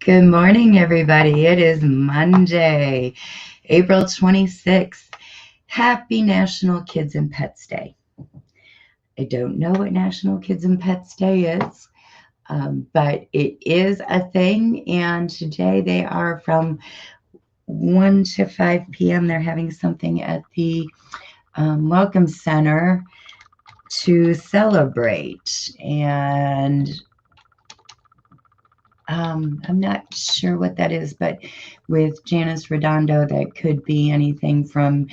Good morning, everybody. It is Monday, April 26th. Happy National Kids and Pets Day. I don't know what National Kids and Pets Day is, but it is a thing. And today they are from 1 to 5 p.m. They're having something at the Welcome Center to celebrate. And I'm not sure what that is, but with Janice Redondo, that could be anything from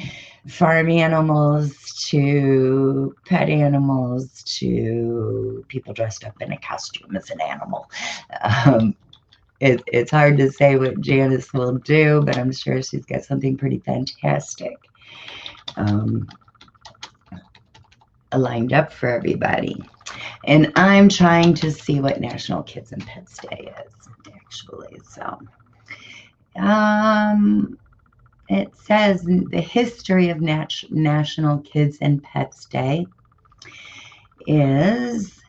farm animals to pet animals to people dressed up in a costume as an animal. It's hard to say what Janice will do, but I'm sure she's got something pretty fantastic lined up for everybody. And I'm trying to see what National Kids and Pets Day is, actually. So, it says the history of National Kids and Pets Day is,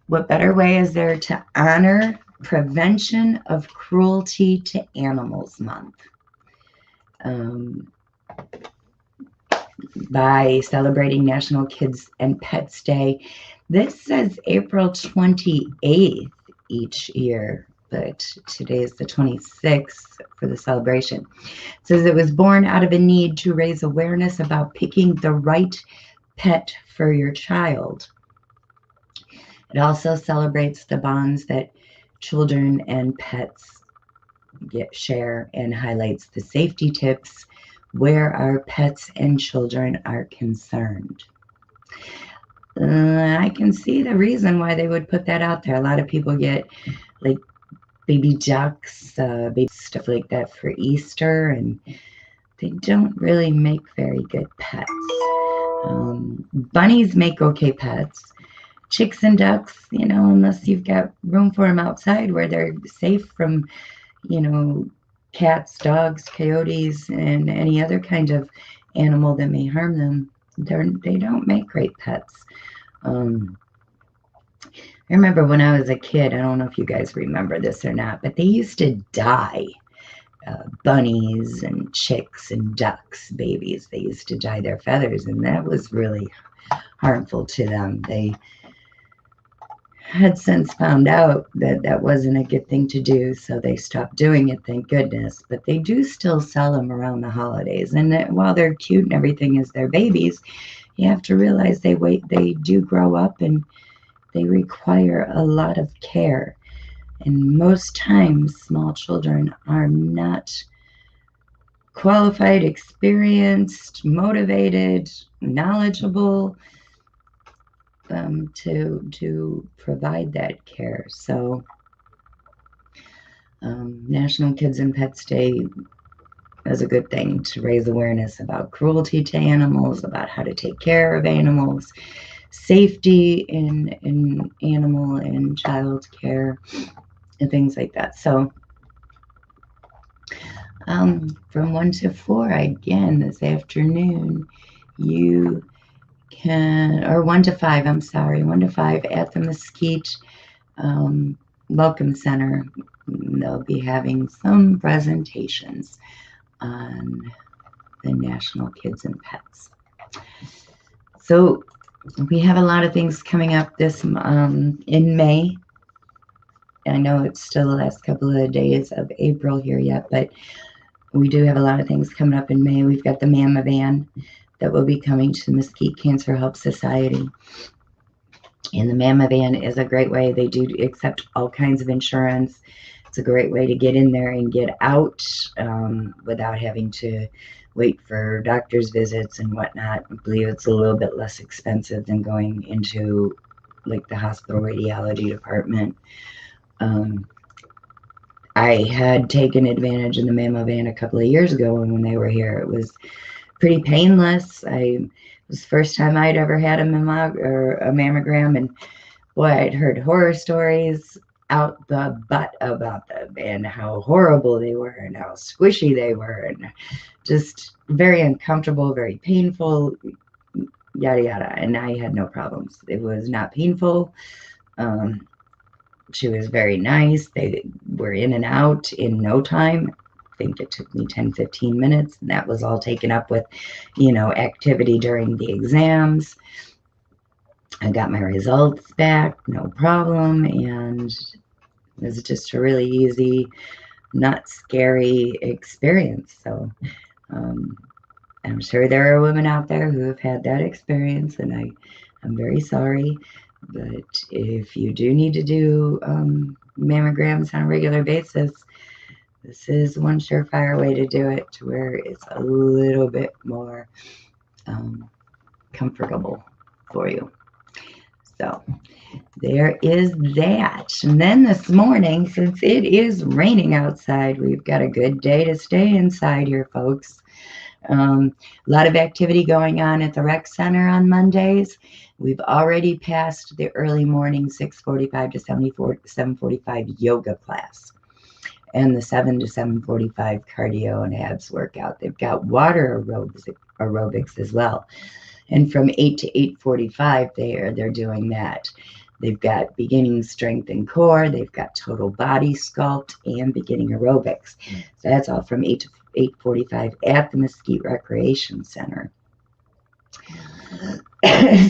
what better way is there to honor Prevention of Cruelty to Animals Month? By celebrating National Kids and Pets Day. This says April 28th each year, but today is the 26th for the celebration. It says it was born out of a need to raise awareness about picking the right pet for your child. It also celebrates the bonds that children and pets share and highlights the safety tips where our pets and children are concerned. I can see the reason why they would put that out there. A lot of people get like baby ducks, baby stuff like that for Easter, and they don't really make very good pets. Bunnies make okay pets. Chicks and ducks, unless you've got room for them outside where they're safe from, cats, dogs, coyotes, and any other kind of animal that may harm them. They don't make great pets. I remember when I was a kid, I don't know if you guys remember this or not, but they used to dye bunnies and chicks and ducks, babies. They used to dye their feathers, and that was really harmful to them. They had since found out that that wasn't a good thing to do, so they stopped doing it, thank goodness. But they do still sell them around the holidays, and while they're cute and everything as their babies, you have to realize they do grow up and they require a lot of care. And most times, small children are not qualified, experienced, motivated, knowledgeable to provide that care. So National Kids and Pets Day is a good thing to raise awareness about cruelty to animals, about how to take care of animals, safety in animal and child care, and things like that. So from 1 to 4 again this afternoon, you can, or 1 to 5, I'm sorry, 1 to 5 at the Mesquite Welcome Center. They'll be having some presentations on the National Kids and Pets. So we have a lot of things coming up this in May. I know it's still the last couple of days of April here yet, but we do have a lot of things coming up in May. We've got the Mama Van that will be coming to the Mesquite Cancer Help Society. And the Mama Van is a great way. They do accept all kinds of insurance. It's a great way to get in there and get out without having to wait for doctor's visits and whatnot. I believe it's a little bit less expensive than going into like the hospital radiology department. I had taken advantage of the Mama Van a couple of years ago when they were here. It was pretty painless. It was the first time I'd ever had a mammogram, and boy, I'd heard horror stories out the butt about them and how horrible they were and how squishy they were and just very uncomfortable, very painful, yada yada. And I had no problems. It was not painful. She was very nice. They were in and out in no time. I think it took me 10, 15 minutes, and that was all taken up with, activity during the exams. I got my results back, no problem, and it was just a really easy, not scary experience. So I'm sure there are women out there who have had that experience, and I'm very sorry. But if you do need to do mammograms on a regular basis, this is one surefire way to do it, to where it's a little bit more comfortable for you. So there is that. And then this morning, since it is raining outside, we've got a good day to stay inside here, folks. A lot of activity going on at the rec center on Mondays. We've already passed the early morning 6:45 to 7:45 yoga class, and the 7 to 7:45 cardio and abs workout. They've got water aerobics as well. And from 8 to 8:45, they're doing that. They've got beginning strength and core. They've got total body sculpt and beginning aerobics. So that's all from 8 to 8:45 at the Mesquite Recreation Center.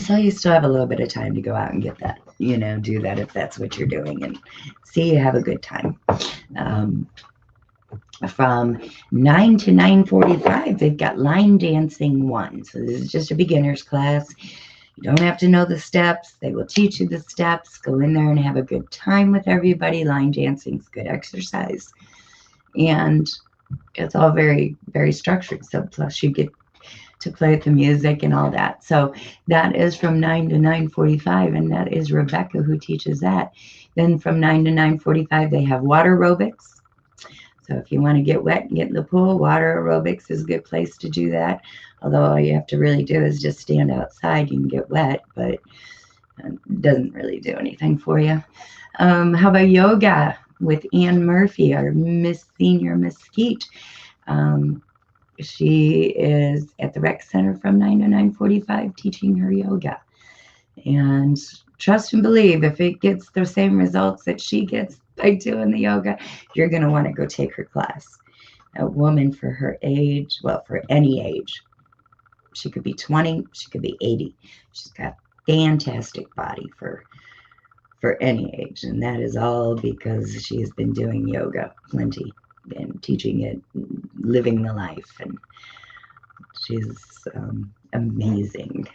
So you still have a little bit of time to go out and get that, do that if that's what you're doing, and see you have a good time. From 9 to 9:45, they've got line dancing 1. So this is just a beginner's class. You don't have to know the steps. They will teach you the steps. Go in there and have a good time with everybody. Line dancing is good exercise. And it's all very, very structured. So plus you get to play with the music and all that. So that is from 9 to 9:45, and that is Rebecca who teaches that. Then from 9 to 9:45, they have water aerobics. So if you want to get wet and get in the pool, water aerobics is a good place to do that. Although all you have to really do is just stand outside. You can get wet, but it doesn't really do anything for you. How about yoga with Ann Murphy, our Miss Senior Mesquite? She is at the rec center from 9 to 9:45 teaching her yoga. And trust and believe, if it gets the same results that she gets by doing the yoga, you're going to want to go take her class. A woman for her age, well, for any age, she could be 20, she could be 80. She's got fantastic body for any age, and that is all because she has been doing yoga plenty and teaching it, living the life, and she's amazing,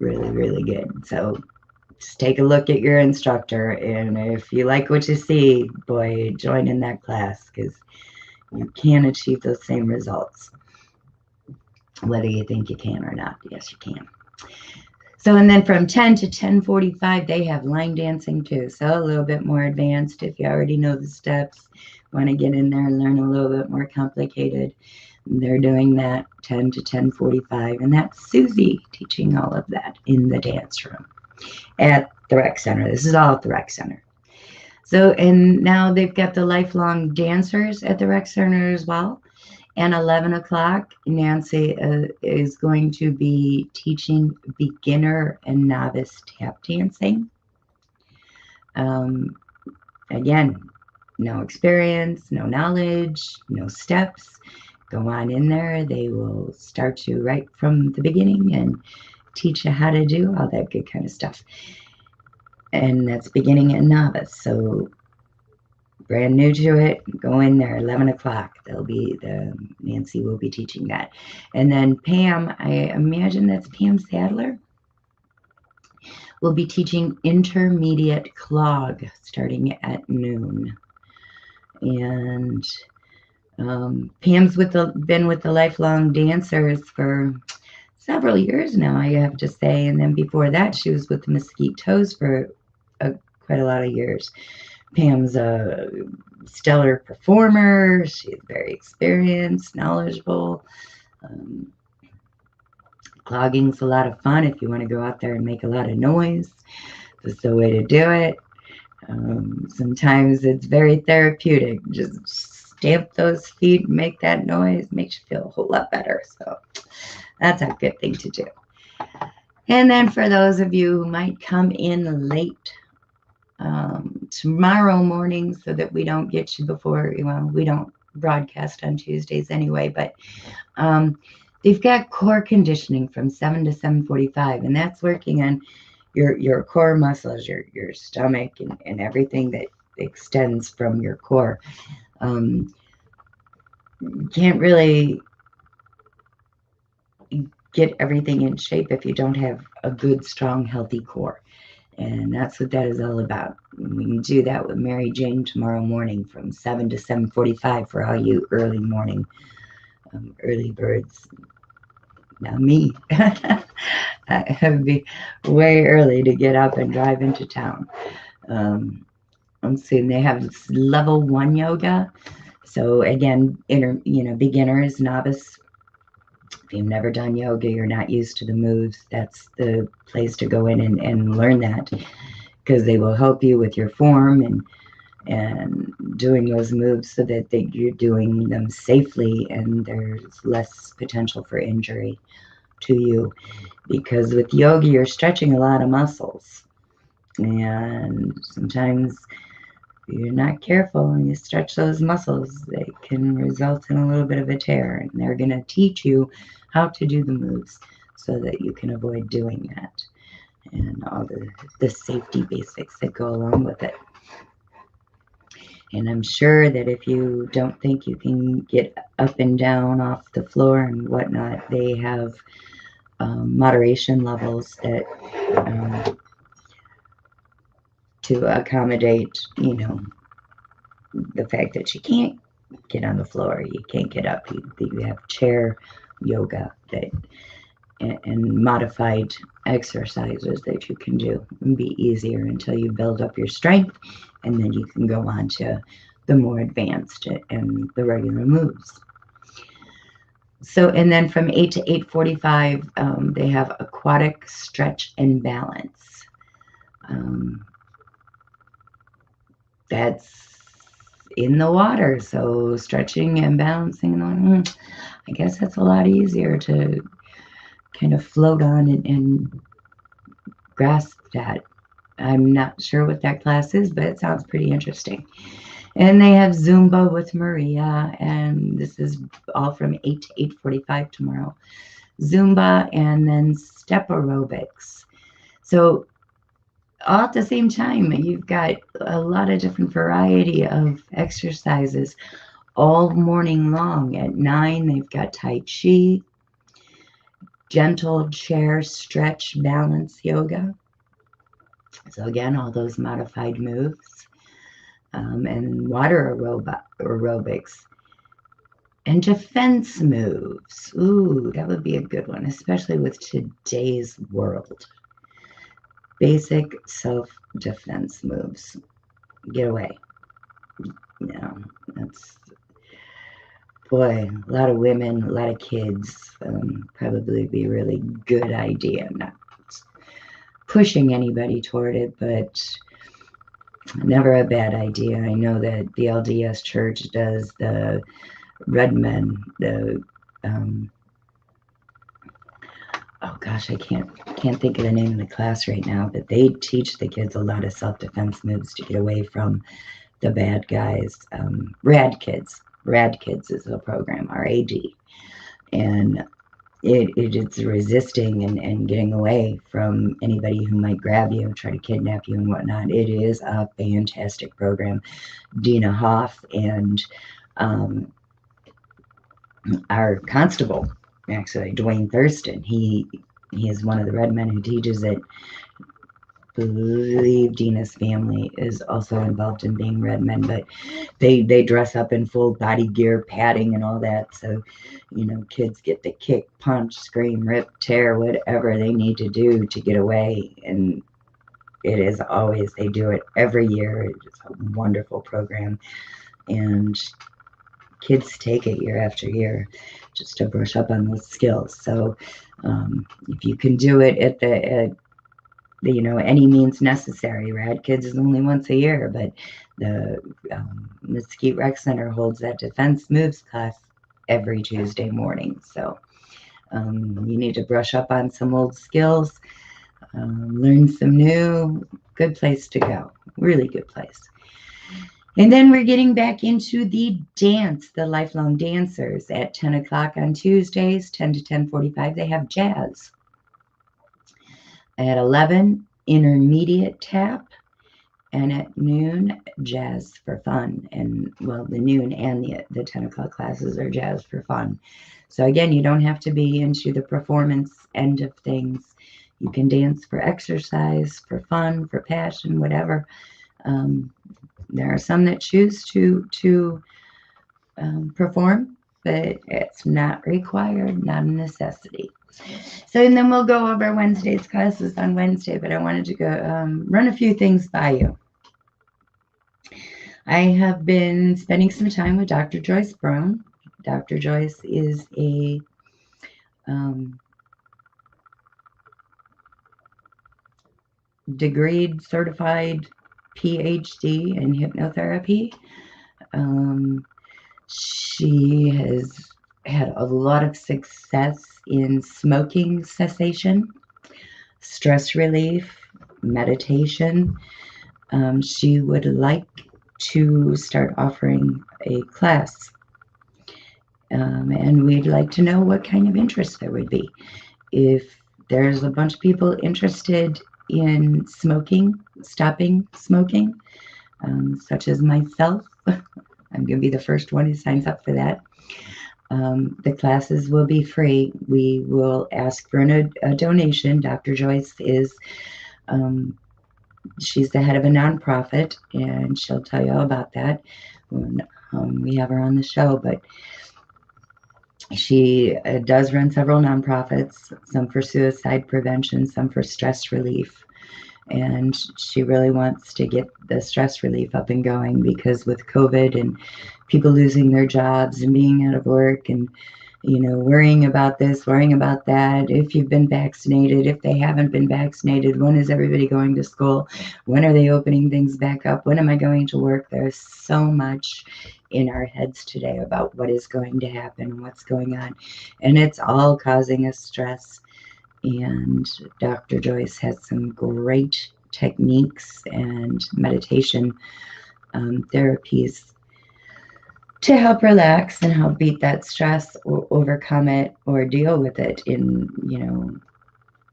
really, really good. So just take a look at your instructor, and if you like what you see, boy, join in that class, because you can achieve those same results, whether you think you can or not. Yes, you can. So, and then from 10 to 10:45, they have line dancing too. So a little bit more advanced if you already know the steps, want to get in there and learn a little bit more complicated. They're doing that 10 to 10:45, and that's Susie teaching all of that in the dance room at the rec center. This is all at the rec center. So, and now they've got the lifelong dancers at the rec center as well. And 11 o'clock, Nancy is going to be teaching beginner and novice tap dancing. Again, no experience, no knowledge, no steps. Go on in there. They will start you right from the beginning and teach you how to do all that good kind of stuff. And that's beginning and novice. So brand new to it, go in there, 11 o'clock. Nancy will be teaching that. And then Pam, I imagine that's Pam Sadler, will be teaching intermediate clog starting at noon. And Pam's been with the Lifelong Dancers for several years now, I have to say. And then before that, she was with the Mesquite Toes for quite a lot of years. Pam's a stellar performer. She's very experienced, knowledgeable. Clogging's a lot of fun if you want to go out there and make a lot of noise. That's the way to do it. Sometimes it's very therapeutic. Just stamp those feet, make that noise, makes you feel a whole lot better. So that's a good thing to do. And then for those of you who might come in late tomorrow morning, so that we don't get you before, well, we don't broadcast on Tuesdays anyway, but they've got core conditioning from 7 to 7:45, and that's working on your core muscles, your stomach, and everything that extends from your core. You can't really get everything in shape if you don't have a good, strong, healthy core. And that's what that is all about. We can do that with Mary Jane tomorrow morning from 7 to 7:45 for all you early morning, early birds. Now me, I have to be way early to get up and drive into town. Let's see, they have level 1 yoga. So again, beginners, novice. If you've never done yoga, you're not used to the moves, that's the place to go in and learn that, because they will help you with your form and doing those moves so that you're doing them safely and there's less potential for injury to you. Because with yoga, you're stretching a lot of muscles. And sometimes if you're not careful and you stretch those muscles, they can result in a little bit of a tear. And they're going to teach you how to do the moves so that you can avoid doing that, and all the safety basics that go along with it. And I'm sure that if you don't think you can get up and down off the floor and whatnot, they have moderation levels that to accommodate, the fact that you can't get on the floor, you can't get up. You have chair yoga and modified exercises that you can do and be easier until you build up your strength, and then you can go on to the more advanced and the regular moves. So, and then from 8 to 8:45, they have aquatic stretch and balance. That's in the water, so stretching and balancing in the water, I guess that's a lot easier to kind of float on and grasp that. I'm not sure what that class is, but it sounds pretty interesting. And they have Zumba with Maria, and this is all from 8 to 8:45 tomorrow. Zumba and then step aerobics. So all at the same time, you've got a lot of different variety of exercises all morning long. At 9, they've got Tai Chi, gentle chair stretch balance yoga. So again, all those modified moves, and water aerobics, and defense moves. Ooh, that would be a good one, especially with today's world. Basic self-defense moves. Get away. That's, boy, a lot of women, a lot of kids, probably be a really good idea. Not pushing anybody toward it, but never a bad idea. I know that the LDS Church does the Red Men, oh gosh, I can't think of the name of the class right now, but they teach the kids a lot of self-defense moves to get away from the bad guys. Rad Kids is the program, RAD, and it's resisting and getting away from anybody who might grab you, try to kidnap you and whatnot. It is a fantastic program. Dina Hoff and our constable, actually, Dwayne Thurston, he is one of the Red Men who teaches it. I believe Dina's family is also involved in being Red Men, but they dress up in full body gear, padding and all that, so kids get the kick, punch, scream, rip, tear, whatever they need to do to get away. And it is always, they do it every year. It's a wonderful program, and kids take it year after year just to brush up on those skills. So if you can do it at the any means necessary. Rad Kids is only once a year, but the Mesquite Rec Center holds that defense moves class every Tuesday morning. So you need to brush up on some old skills, learn some new, good place to go. Really good place. And then we're getting back into the dance, the lifelong dancers at 10 o'clock on Tuesdays, 10 to 10:45. They have jazz. At 11, intermediate tap. And at noon, jazz for fun. And well, the noon and the 10 o'clock classes are jazz for fun. So again, you don't have to be into the performance end of things. You can dance for exercise, for fun, for passion, whatever. There are some that choose to perform, but it's not required, not a necessity. So, and then we'll go over Wednesday's classes on Wednesday, but I wanted to go run a few things by you. I have been spending some time with Dr. Joyce Brown. Dr. Joyce is a degreed, certified PhD in hypnotherapy. She has had a lot of success in smoking cessation, stress relief, meditation. She would like to start offering a class. And we'd like to know what kind of interest there would be. If there's a bunch of people interested in smoking, stopping smoking, such as myself, I'm going to be the first one who signs up for that. The classes will be free. We will ask for a donation. Dr. Joyce is, she's the head of a nonprofit, and she'll tell you all about that when we have her on the show. But she does run several nonprofits, some for suicide prevention, some for stress relief. And she really wants to get the stress relief up and going, because with COVID and people losing their jobs and being out of work and, you know, worrying about this, worrying about that, if you've been vaccinated, if they haven't been vaccinated, when is everybody going to school? When are they opening things back up? When am I going to work? There's so much in our heads today about what is going to happen and what's going on. And it's all causing us stress. And Dr. Joyce has some great techniques and meditation therapies to help relax and help beat that stress or overcome it or deal with it in, you know,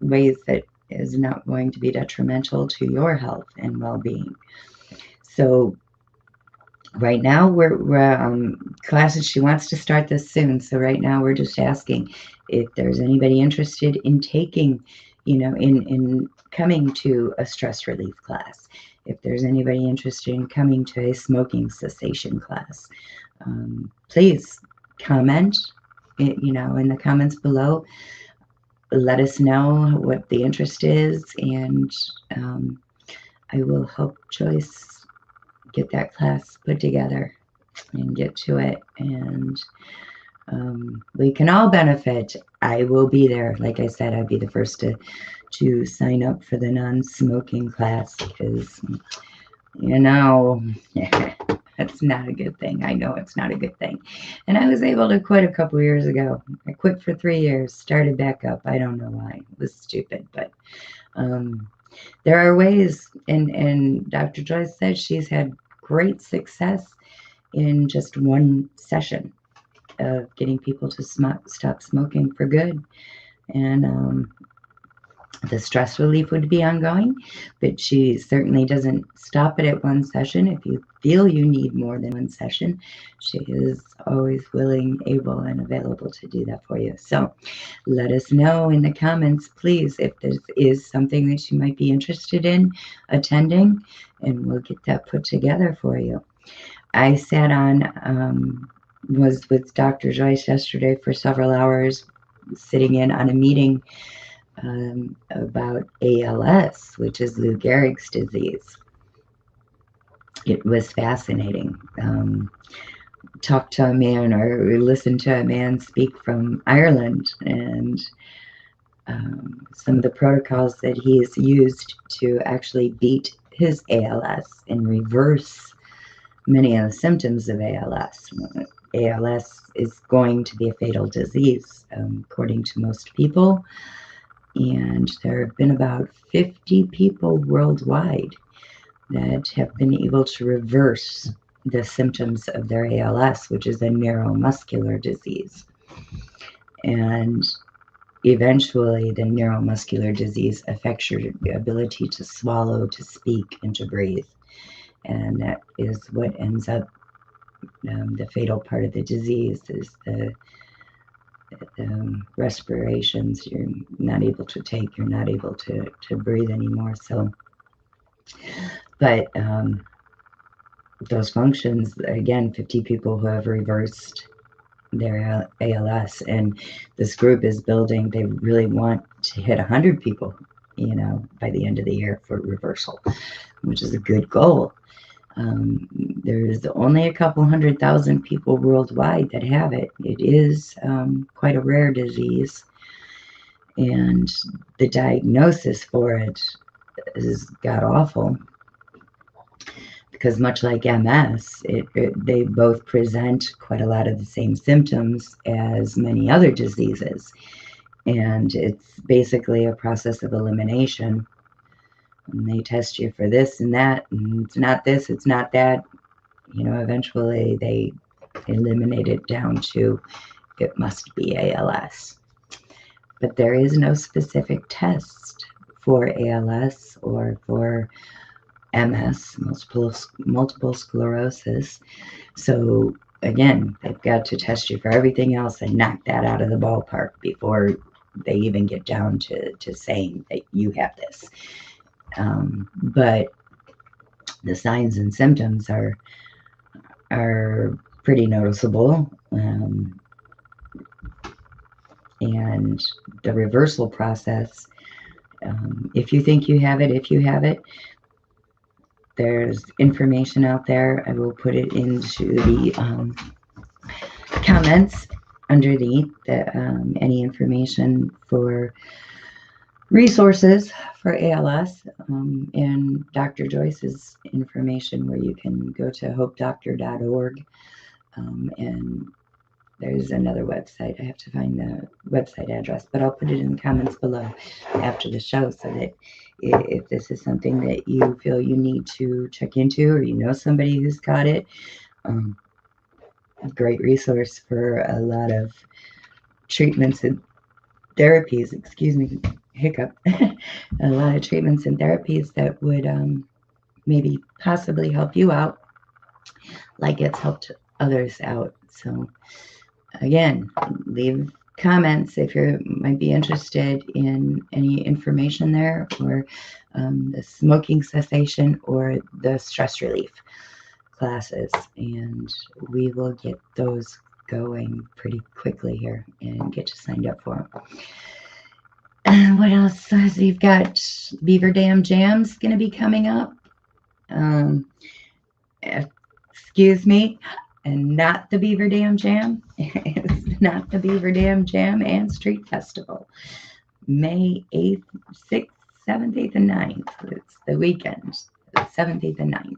ways that is not going to be detrimental to your health and well-being. So right now we're classes, she wants to start this soon. So right now we're just asking if there's anybody interested in taking, you know, in coming to a stress relief class, if there's anybody interested in coming to a smoking cessation class, please comment, you know, in the comments below. Let us know what the interest is, and I will help Joyce get that class put together and get to it. And we can all benefit. I will be there. Like I said, I'd be the first to sign up for the non-smoking class, because, you know, that's not a good thing. I know it's not a good thing. And I was able to quit a couple years ago. I quit for 3 years, started back up. I don't know why. It was stupid, but there are ways. And Dr. Joyce said she's had great success in just one session of getting people to stop smoking for good. And the stress relief would be ongoing, but she certainly doesn't stop it at one session. If you feel you need more than one session, she is always willing, able, and available to do that for you. So let us know in the comments, please, if this is something that you might be interested in attending, and we'll get that put together for you. I sat on, was with Dr. Joyce yesterday for several hours, sitting in on a meeting about ALS, which is Lou Gehrig's disease. It was fascinating. Talked to a man, or listened to a man speak from Ireland, and some of the protocols that he's used to actually beat his ALS and reverse many of the symptoms of ALS. ALS is going to be a fatal disease, according to most people. And there have been about 50 people worldwide that have been able to reverse the symptoms of their ALS, which is a neuromuscular disease. And eventually, the neuromuscular disease affects your ability to swallow, to speak, and to breathe. And that is what ends up the fatal part of the disease is the respirations. You're not able to take, you're not able to breathe anymore. So, but those functions, again, 50 people who have reversed their ALS, and this group is building, they really want to hit 100 people, by the end of the year for reversal, which is a good goal. There's only a couple 100,000 people worldwide that have it. It is quite a rare disease, and the diagnosis for it is god awful, because much like MS, they both present quite a lot of the same symptoms as many other diseases. And it's basically a process of elimination. And they test you for this and that, and it's not this, it's not that. Eventually they eliminate it down to it must be ALS. But there is no specific test for ALS or for MS, multiple sclerosis. So again, they've got to test you for everything else and knock that out of the ballpark before they even get down to saying that you have this. But the signs and symptoms are pretty noticeable. And the reversal process, if you think you have it, there's information out there. I will put it into the comments underneath any information for resources for ALS, and Dr. Joyce's information, where you can go to hopedoctor.org, and there's another website. I have to find the website address, but I'll put it in the comments below after the show, so that if this is something that you feel you need to check into, or somebody who's got it, a great resource for a lot of treatments and therapies, hiccup, a lot of treatments and therapies that would maybe possibly help you out, like it's helped others out. So again, leave comments if you might be interested in any information there, or the smoking cessation or the stress relief classes, and we will get those going pretty quickly here and get you signed up for them. And what else? So you've got Beaver Dam Jams going to be coming up. Excuse me, and not the Beaver Dam Jam. It's not the Beaver Dam Jam and Street Festival. May 8th, 6th, 7th, 8th, and 9th. It's the weekend, 7th, 8th, and 9th.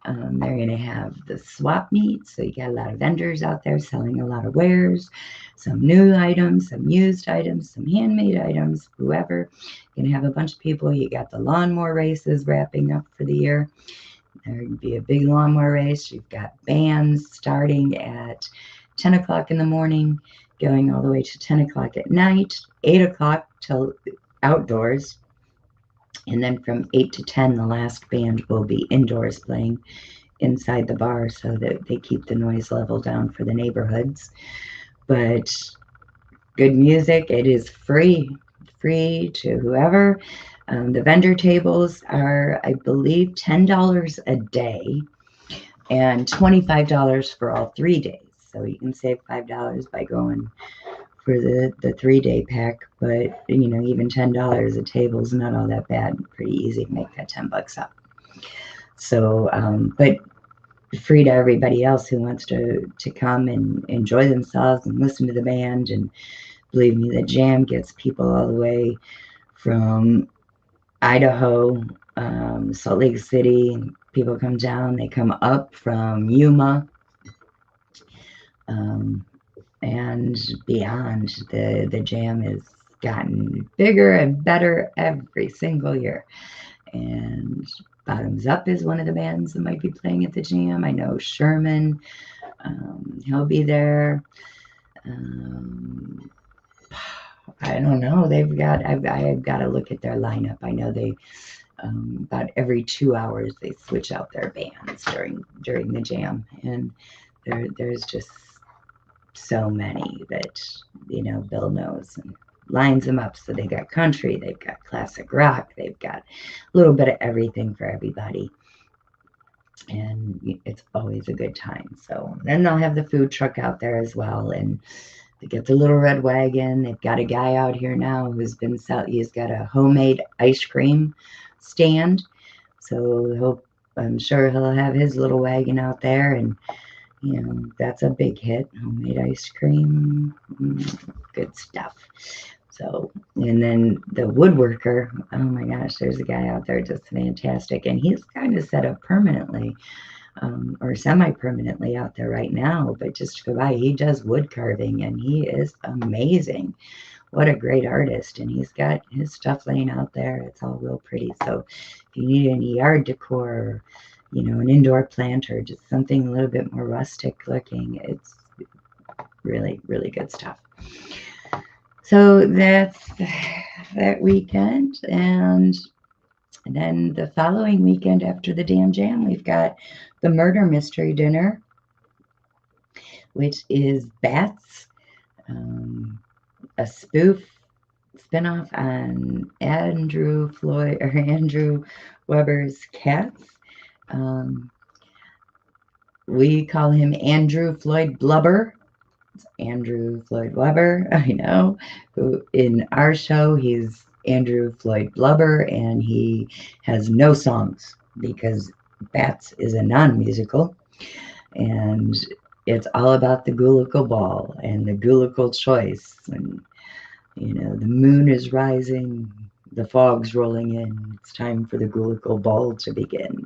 They're going to have the swap meet, so you got a lot of vendors out there selling a lot of wares, some new items, some used items, some handmade items, whoever. You're going to have a bunch of people. You got the lawnmower races wrapping up for the year. There will be a big lawnmower race. You've got bands starting at 10 o'clock in the morning, going all the way to 10 o'clock at night, 8 o'clock till outdoors. And then from 8 to 10, the last band will be indoors playing inside the bar, so that they keep the noise level down for the neighborhoods. But good music. It is free to whoever. The vendor tables are, I believe, $10 a day and $25 for all 3 days. So you can save $5 by going for the 3-day pack, but even $10 a table is not all that bad. Pretty easy to make that $10 up. So, but free to everybody else who wants to come and enjoy themselves and listen to the band. And believe me, the jam gets people all the way from Idaho, Salt Lake City. People come down. They come up from Yuma. And beyond. The jam is gotten bigger and better every single year. And Bottoms Up is one of the bands that might be playing at the jam. I know Sherman, he'll be there. I don't know. I've got to look at their lineup. I know they, about every 2 hours, they switch out their bands during the jam. And there's just so many that, Bill knows and lines them up. So they got country, they've got classic rock, they've got a little bit of everything for everybody. And it's always a good time. So then they'll have the food truck out there as well. And they get the little red wagon. They've got a guy out here now who's been he's got a homemade ice cream stand. So I'm sure he'll have his little wagon out there, and that's a big hit. Homemade ice cream, good stuff. So, and then the woodworker, oh my gosh, there's a guy out there just fantastic. And he's kind of set up permanently, or semi-permanently out there right now, but just to go by, he does wood carving and he is amazing. What a great artist. And he's got his stuff laying out there. It's all real pretty. So if you need any yard decor, or, an indoor plant, or just something a little bit more rustic looking, it's really, really good stuff. So that's that weekend. And then the following weekend after the damn jam, we've got the Murder Mystery Dinner, which is Bats, a spinoff on Andrew Weber's Cats. We call him Andrew Floyd Blubber. It's Andrew Floyd Weber, I know. Who in our show, he's Andrew Floyd Blubber, and he has no songs because Bats is a non-musical, and it's all about the Gulical Ball and the Gulical Choice. And the moon is rising, the fog's rolling in. It's time for the Gulical Ball to begin.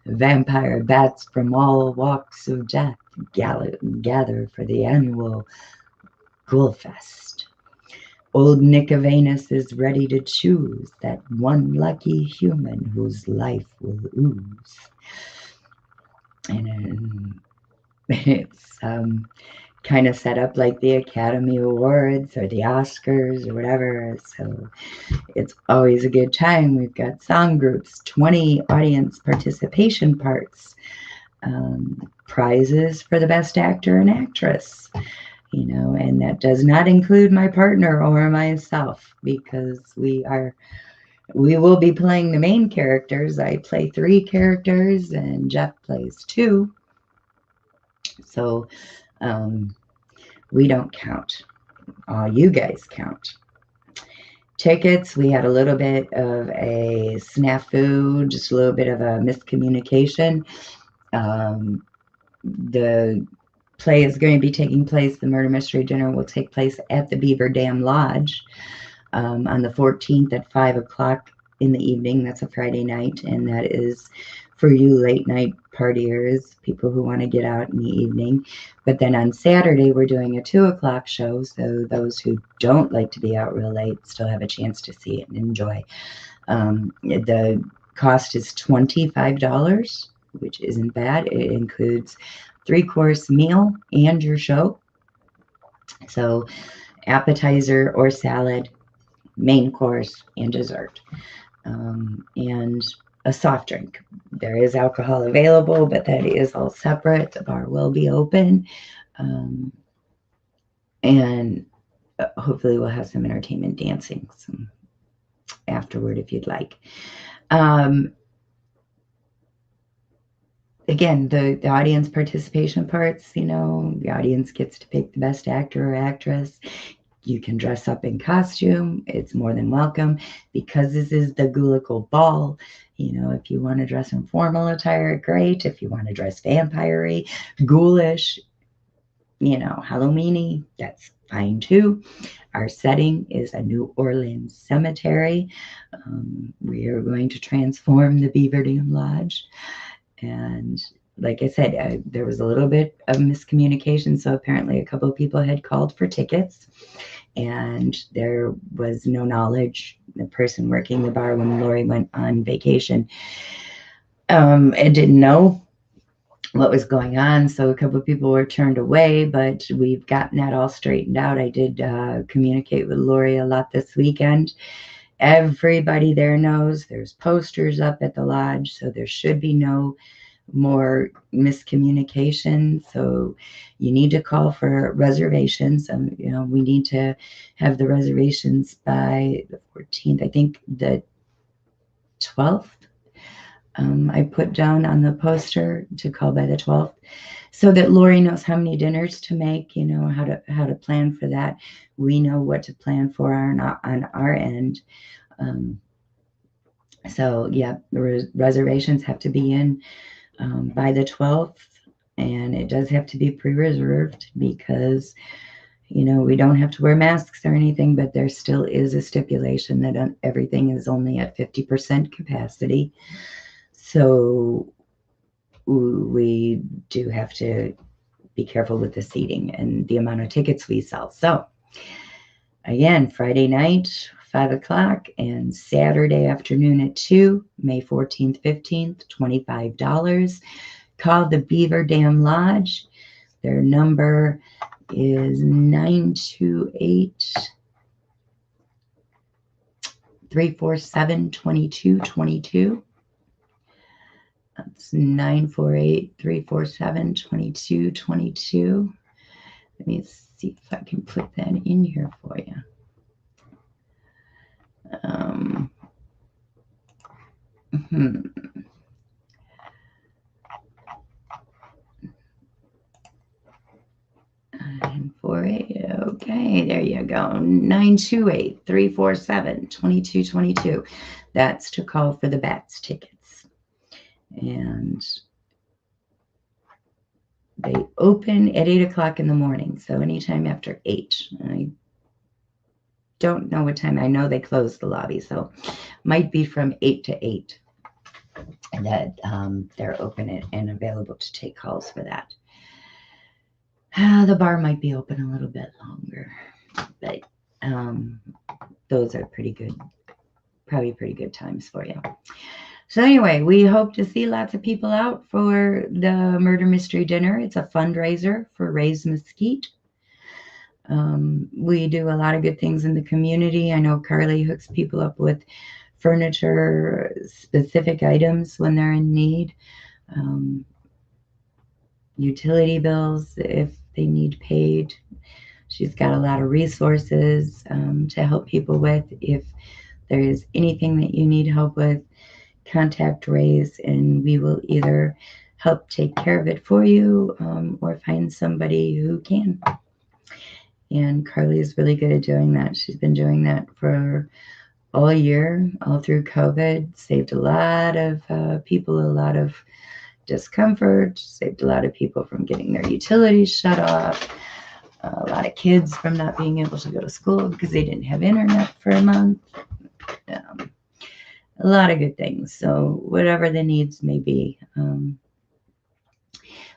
Vampire bats from all walks of death gather for the annual Ghoul Fest. Old Nicovenus is ready to choose that one lucky human whose life will ooze. And it's kind of set up like the Academy Awards or the Oscars or whatever. So it's always a good time. We've got song groups, 20 audience participation parts, prizes for the best actor and actress, and that does not include my partner or myself, because we will be playing the main characters. I play 3 characters and Jeff plays 2. So we don't count. All you guys count. Tickets, we had a little bit of a snafu, just a little bit of a miscommunication. The play is going to be taking place, the Murder Mystery Dinner will take place at the Beaver Dam Lodge on the 14th at 5 o'clock in the evening. That's a Friday night, and that is for you late night partiers, people who want to get out in the evening. But then on Saturday, we're doing a 2 o'clock show, so those who don't like to be out real late still have a chance to see it and enjoy. The cost is $25, which isn't bad. It includes 3-course meal and your show. So appetizer or salad, main course, and dessert. And a soft drink. There is alcohol available, but that is all separate. The bar will be open. And hopefully we'll have some entertainment dancing some afterward if you'd like. Again, the audience participation parts, the audience gets to pick the best actor or actress. You can dress up in costume. It's more than welcome, because this is the Gulical Ball. If you want to dress in formal attire, great. If you want to dress vampire-y, ghoulish, Halloween-y, that's fine too. Our setting is a New Orleans cemetery. We are going to transform the Beaver Dam Lodge. And like I said, there was a little bit of miscommunication. So apparently a couple of people had called for tickets, and there was no knowledge. The person working the bar when Lori went on vacation and didn't know what was going on, so a couple of people were turned away, but we've gotten that all straightened out. I did communicate with Lori a lot this weekend. Everybody there knows there's posters up at the lodge, so there should be no more miscommunication. So you need to call for reservations. We need to have the reservations by the 14th. I think the 12th. I put down on the poster to call by the 12th, so that Lori knows how many dinners to make. How to plan for that. We know what to plan for on our end. So yeah, the reservations have to be in by the 12th, and it does have to be pre-reserved because we don't have to wear masks or anything, but there still is a stipulation that everything is only at 50% capacity. So we do have to be careful with the seating and the amount of tickets we sell. So again, Friday night, 5 o'clock, and Saturday afternoon at 2, May 14th, 15th, $25. Call the Beaver Dam Lodge. Their number is 928-347-2222. That's 948-347-2222. Let me see if I can put that in here for you. Okay, there you go. 928-347-2222. That's to call for the Bats tickets. And they open at 8 o'clock in the morning, so anytime after 8. I don't know what time. I know they close the lobby, so might be from 8 to 8 that they're open and available to take calls for that. The bar might be open a little bit longer, but those are pretty good, probably pretty good times for you. So anyway, we hope to see lots of people out for the Murder Mystery Dinner. It's a fundraiser for Raise Mesquite. We do a lot of good things in the community. I know Carly hooks people up with furniture, specific items when they're in need. Utility bills if they need paid. She's got a lot of resources to help people with. If there is anything that you need help with, contact Raise, and we will either help take care of it for you or find somebody who can. And Carly is really good at doing that. She's been doing that for all year, all through COVID. Saved a lot of people a lot of discomfort, saved a lot of people from getting their utilities shut off, a lot of kids from not being able to go to school because they didn't have internet for a month. A lot of good things. So whatever the needs may be.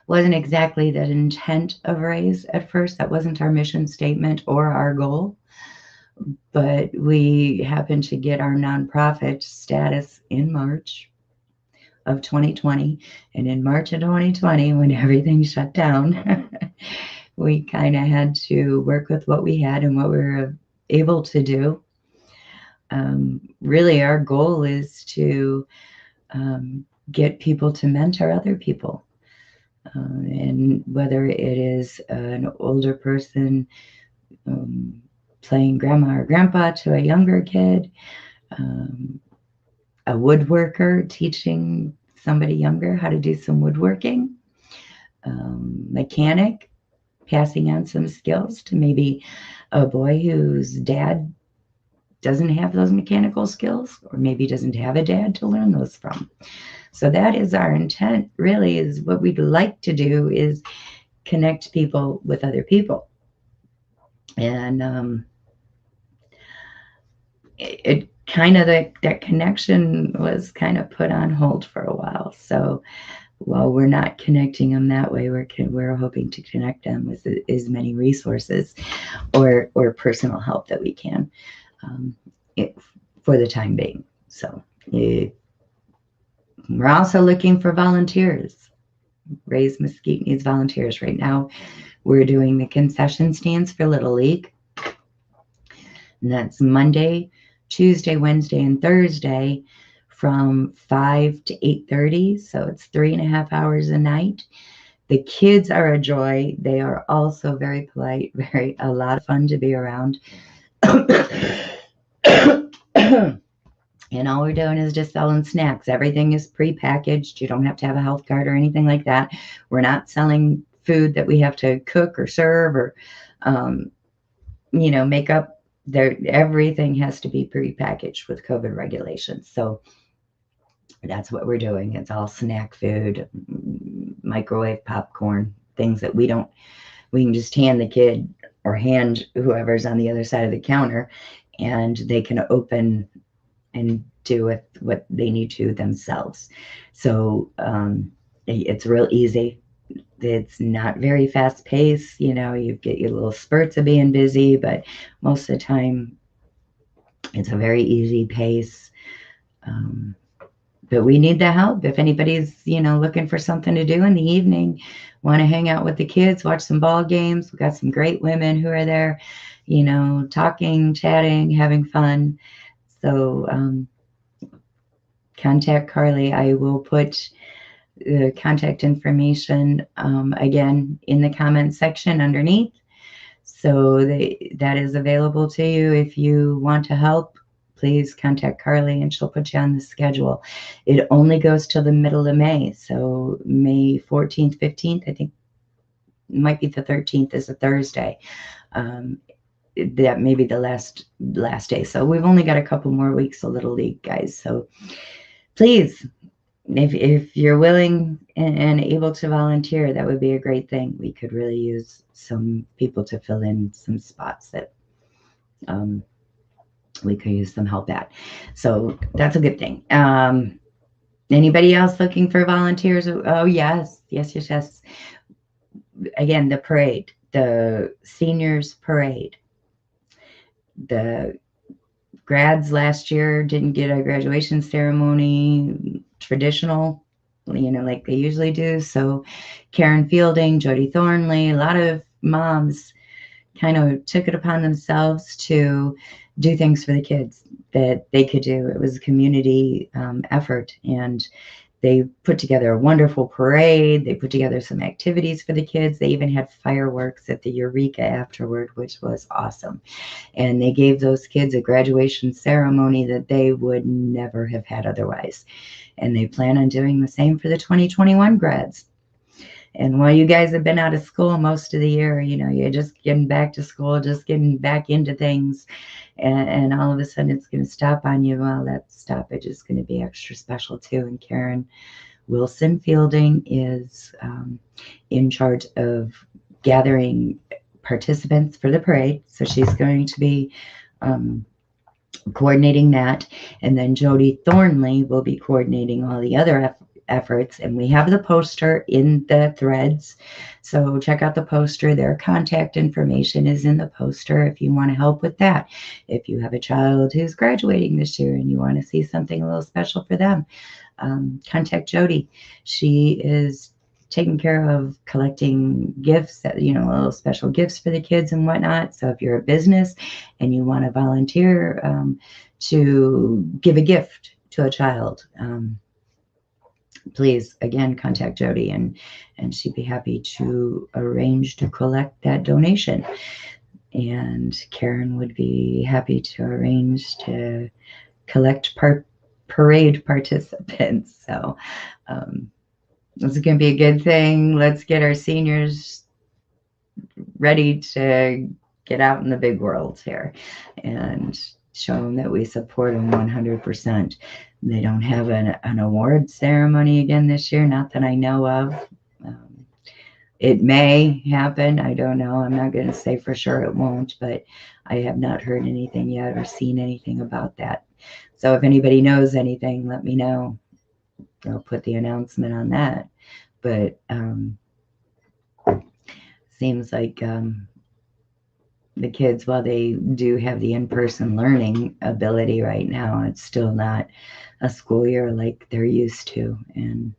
Wasn't exactly the intent of Raise at first. That wasn't our mission statement or our goal. But we happened to get our nonprofit status in March of 2020. And in March of 2020, when everything shut down, we kind of had to work with what we had and what we were able to do. Really, our goal is to get people to mentor other people. And whether it is an older person playing grandma or grandpa to a younger kid, a woodworker teaching somebody younger how to do some woodworking, mechanic passing on some skills to maybe a boy whose dad doesn't have those mechanical skills, or maybe doesn't have a dad to learn those from. So that is our intent, really, is what we'd like to do is connect people with other people. And it kind of, that connection was kind of put on hold for a while. So while we're not connecting them that way, we're hoping to connect them with as many resources or personal help that we can, it, for the time being. So we're also looking for volunteers. Raise Mesquite needs volunteers right now. We're doing the concession stands for Little League, and that's Monday, Tuesday, Wednesday, and Thursday from 5 to 8:30. So it's 3.5 hours a night. The kids are a joy. They are also very polite, a lot of fun to be around. And all we're doing is just selling snacks. Everything is prepackaged. You don't have to have a health card or anything like that. We're not selling food that we have to cook or serve or, make up. Everything has to be prepackaged with COVID regulations. So that's what we're doing. It's all snack food, microwave popcorn, things that we can just hand the kid or hand whoever's on the other side of the counter, and they can open and do with what they need to themselves. So it's real easy. It's not very fast paced. You get your little spurts of being busy, but most of the time it's a very easy pace. But we need the help. If anybody's, looking for something to do in the evening, want to hang out with the kids, watch some ball games, we've got some great women who are there, talking, chatting, having fun. So contact Carly. I will put the contact information again in the comments section underneath. So that is available to you. If you want to help, please contact Carly and she'll put you on the schedule. It only goes till the middle of May. So May 14th, 15th, I think it might be the 13th is a Thursday. That may be the last day. So we've only got a couple more weeks of Little League, guys. So please, if you're willing and able to volunteer, that would be a great thing. We could really use some people to fill in some spots that we could use some help at. So that's a good thing. Anybody else looking for volunteers? Oh, yes. Again, the parade, the seniors parade. The grads last year didn't get a graduation ceremony traditional, like they usually do. So Karen Fielding, Jody Thornley, a lot of moms kind of took it upon themselves to do things for the kids that they could do. It was a community effort, and they put together a wonderful parade. They put together some activities for the kids. They even had fireworks at the Eureka afterward, which was awesome. And they gave those kids a graduation ceremony that they would never have had otherwise. And they plan on doing the same for the 2021 grads. And while you guys have been out of school most of the year, you're just getting back to school, just getting back into things. And all of a sudden it's going to stop on you. Well, that stoppage is going to be extra special too. And Karen Wilson Fielding is in charge of gathering participants for the parade. So she's going to be coordinating that. And then Jody Thornley will be coordinating all the other efforts. And we have the poster in the threads. So check out the poster. Their contact information is in the poster if you want to help with that. If you have a child who's graduating this year and you want to see something a little special for them, contact Jody. She is taking care of collecting gifts, little special gifts for the kids and whatnot. So if you're a business and you want to volunteer to give a gift to a child, please, again, contact Jody and she'd be happy to arrange to collect that donation. And Karen would be happy to arrange to collect parade participants. So this is going to be a good thing. Let's get our seniors ready to get out in the big world here and show them that we support them 100%. They don't have an award ceremony again this year, not that I know of. It may happen. I don't know. I'm not going to say for sure it won't, but I have not heard anything yet or seen anything about that. So if anybody knows anything, let me know. I'll put the announcement on that. But seems like the kids, while they do have the in-person learning ability right now, it's still not a school year like they're used to. And,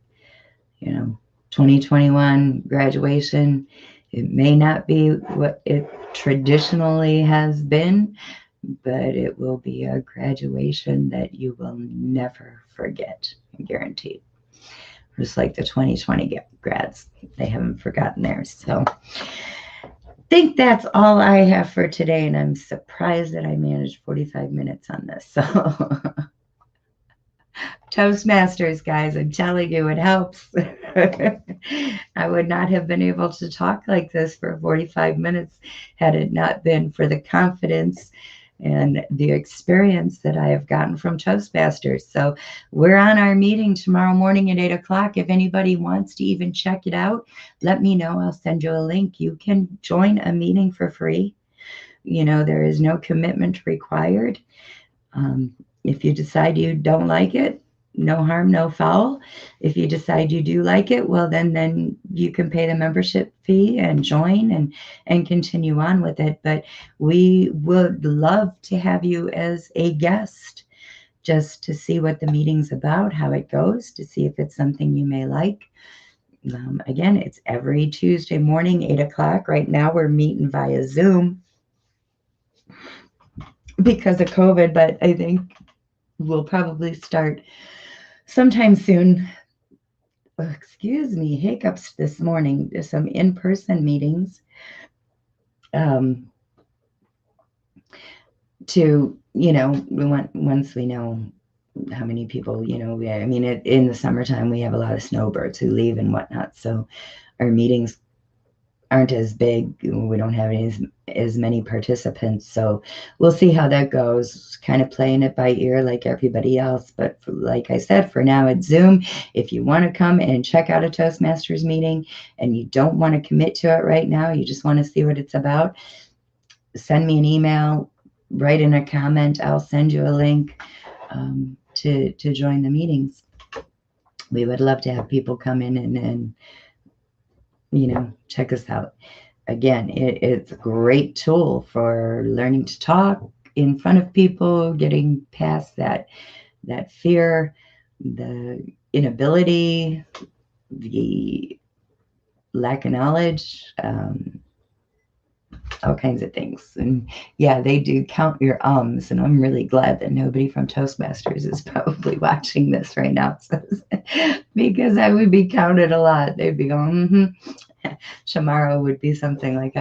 2021 graduation, it may not be what it traditionally has been, but it will be a graduation that you will never forget, guaranteed. Just like the 2020 grads, they haven't forgotten theirs. So I think that's all I have for today, and I'm surprised that I managed 45 minutes on this. So Toastmasters, guys, I'm telling you, it helps. I would not have been able to talk like this for 45 minutes had it not been for the confidence and the experience that I have gotten from Toastmasters. So we're on our meeting tomorrow morning at 8 o'clock. If anybody wants to even check it out, let me know. I'll send you a link. You can join a meeting for free. There is no commitment required. If you decide you don't like it, no harm, no foul. If you decide you do like it, well, then you can pay the membership fee and join and continue on with it. But we would love to have you as a guest, just to see what the meeting's about, how it goes, to see if it's something you may like. Again, it's every Tuesday morning, 8 o'clock. Right now, we're meeting via Zoom because of COVID, but I think we'll probably start sometime soon. Excuse me, hiccups this morning. There's some in-person meetings to, once we know how many people, in the summertime, we have a lot of snowbirds who leave and whatnot. So our meetings aren't as big. We don't have as many participants. So we'll see how that goes, kind of playing it by ear like everybody else. But like I said, for now it's Zoom. If you want to come and check out a Toastmasters meeting and you don't want to commit to it right now, you just want to see what it's about, send me an email, write in a comment. I'll send you a link to join the meetings. We would love to have people come in and check us out. Again, it's a great tool for learning to talk in front of people, getting past that fear, the inability, the lack of knowledge, all kinds of things. And yeah, they do count your ums, and I'm really glad that nobody from Toastmasters is probably watching this right now, because I would be counted a lot. They'd be going, Tomorrow would be something like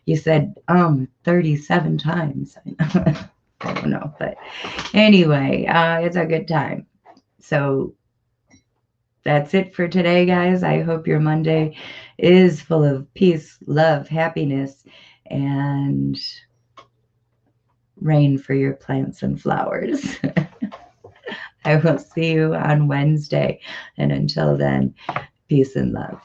you said 37 times. I don't know, but anyway, it's a good time. So that's it for today, guys. I hope your Monday is full of peace, love, happiness, and rain for your plants and flowers. I will see you on Wednesday. And until then, peace and love.